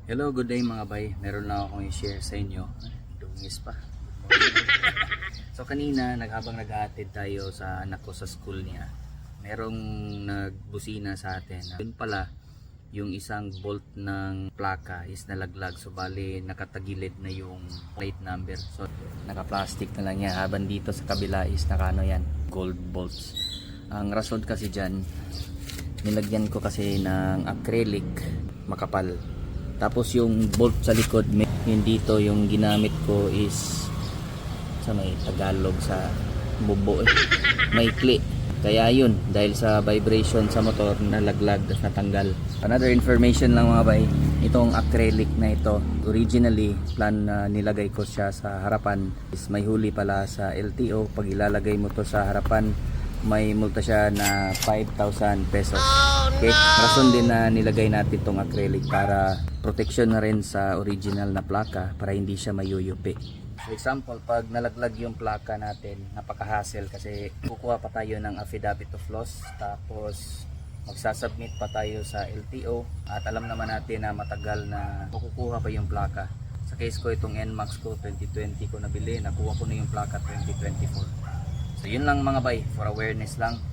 Hello, good day mga bay. Meron lang akong i-share sa inyo. Dungis pa. So kanina, habang nag-aatid tayo sa anak ko sa school niya, merong nagbusina sa atin. Yun pala, yung isang bolt ng plaka is nalaglag. So bali, nakatagilid na yung plate number. So naka-plastic na lang yan. Habang dito sa kabila is nakano yan, gold bolts. Ang rason kasi dyan, nilagyan ko kasi ng acrylic makapal. Tapos yung bolt sa likod, yun dito yung ginamit ko is sa may Tagalog sa bubo maikli. Kaya yun, dahil sa vibration sa motor, nalaglag at natanggal. Another information lang mga bay, itong acrylic na ito, originally plan na nilagay ko siya sa harapan is may huli pala sa LTO. Pag ilalagay mo to sa harapan, may multa siya na 5,000 pesos. Okay, rason din na nilagay natin itong acrylic para protection na rin sa original na plaka para hindi siya mayuyupi. For example, pag nalaglag yung plaka natin, napaka-hassle kasi kukuha pa tayo ng affidavit of loss, tapos magsasubmit pa tayo sa LTO, at alam naman natin na matagal na makukuha pa yung plaka. Sa case ko, itong NMAX ko 2020 ko nabili, nakuha ko na yung plaka 2024. So yun lang mga bay, for awareness lang.